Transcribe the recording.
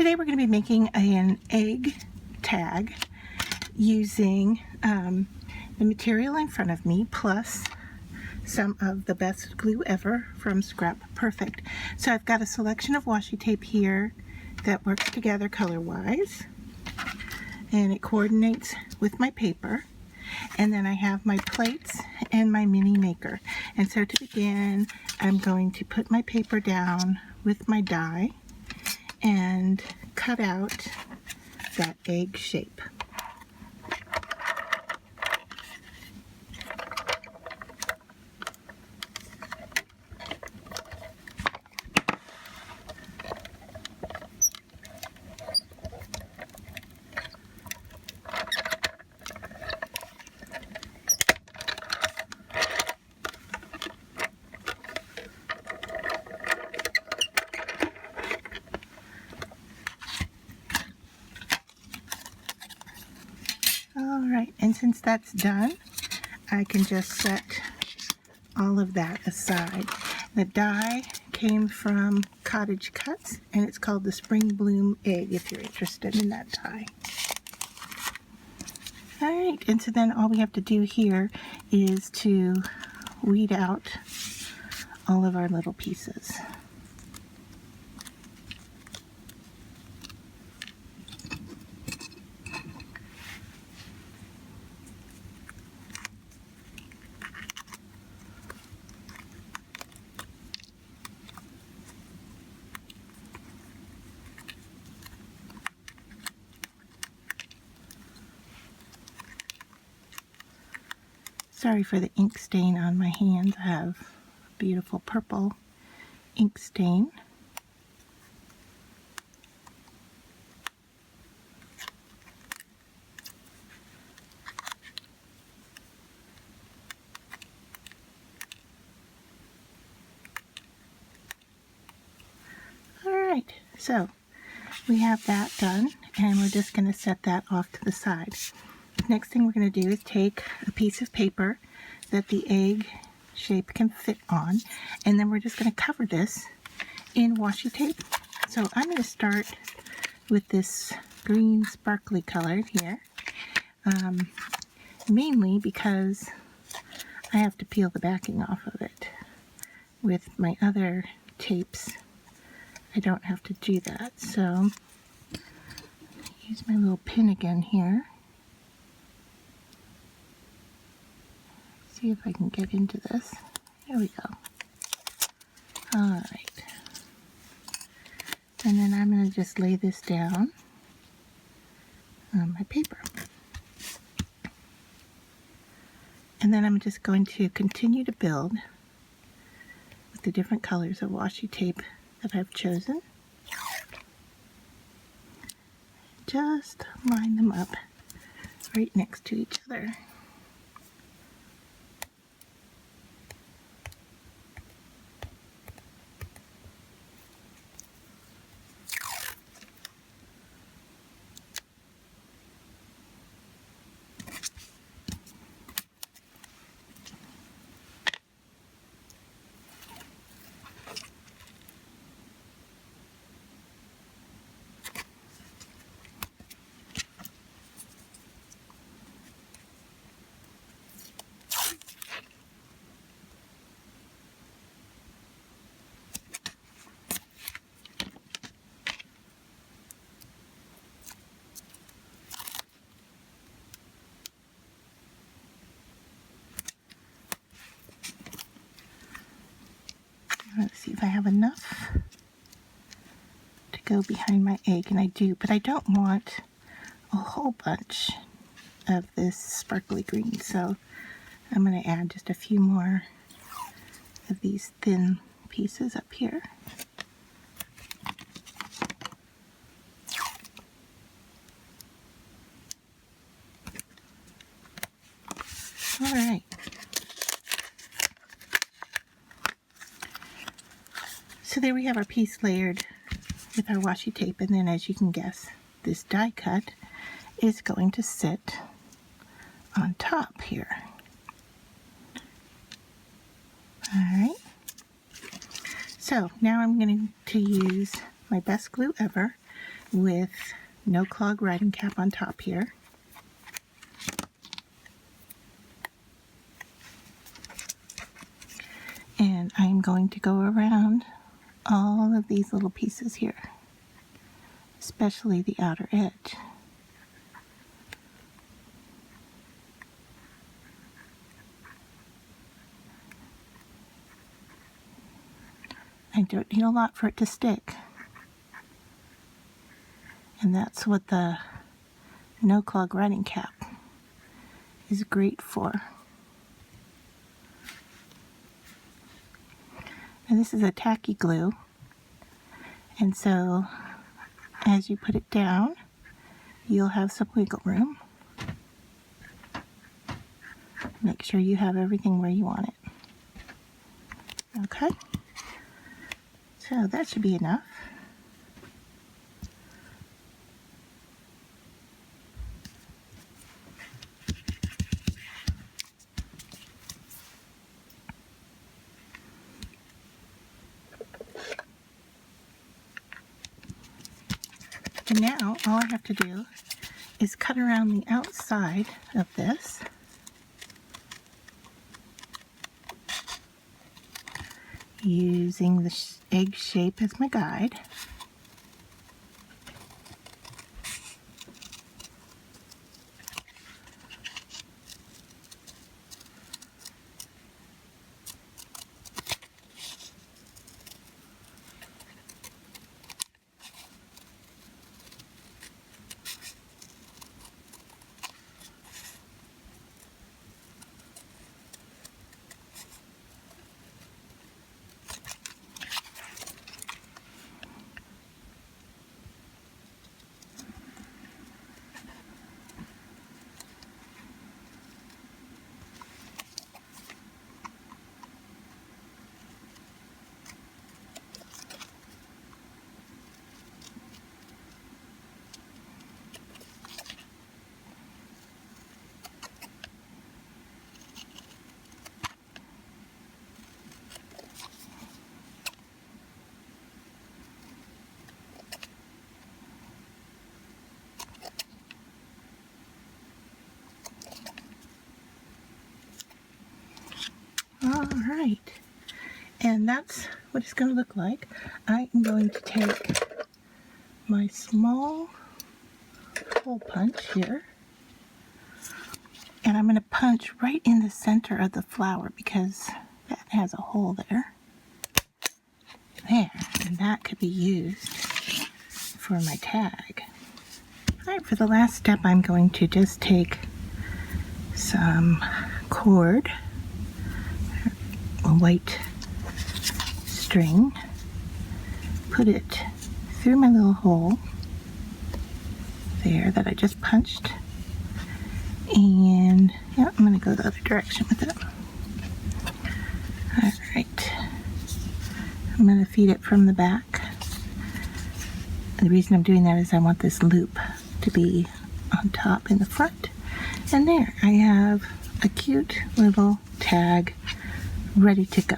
Today we're going to be making an egg tag using the material in front of me plus some of the best glue ever from ScraPerfect. So I've got a selection of washi tape here that works together color-wise, and it coordinates with my paper. And then I have my plates and my mini maker. And so to begin, I'm going to put my paper down with my die and cut out that egg shape. Alright, and since that's done, I can just set all of that aside. The die came from Cottage Cuts, and it's called the Spring Bloom Egg if you're interested in that die. Alright, and so then all we have to do here is to weed out all of our little pieces. Sorry for the ink stain on my hands. I have a beautiful purple ink stain. Alright, so we have that done, and we're just going to set that off to the side. Next thing we're going to do is take a piece of paper that the egg shape can fit on, and then we're just going to cover this in washi tape. So I'm going to start with this green sparkly color here, mainly because I have to peel the backing off of it. With my other tapes, I don't have to do that. So use my little pin again here. See if I can get into this. There we go. Alright. And then I'm going to just lay this down on my paper. And then I'm just going to continue to build with the different colors of washi tape that I've chosen. Just line them up right next to each other. Let's see if I have enough to go behind my egg, and I do, but I don't want a whole bunch of this sparkly green, so I'm going to add just a few more of these thin pieces up here. All right. So there we have our piece layered with our washi tape, and then as you can guess, this die cut is going to sit on top here. Alright, so now I'm going to use my best glue ever with no clog writing cap on top here. And I'm going to go around all of these little pieces here, especially the outer edge. I don't need a lot for it to stick. And that's what the no clog writing cap is great for. And this is a tacky glue. And so as you put it down, you'll have some wiggle room. Make sure you have everything where you want it. Okay? So that should be enough. And now all I have to do is cut around the outside of this. Using the egg shape as my guide. Alright, and that's what it's going to look like. I am going to take my small hole punch here, and I'm going to punch right in the center of the flower because that has a hole there. There, and that could be used for my tag. Alright, for the last step I'm going to just take some cord, a white string, put it through my little hole there that I just punched, and yeah, I'm going to go the other direction with it. Alright, I'm going to feed it from the back. And the reason I'm doing that is I want this loop to be on top in the front. And there, I have a cute little tag ready to go.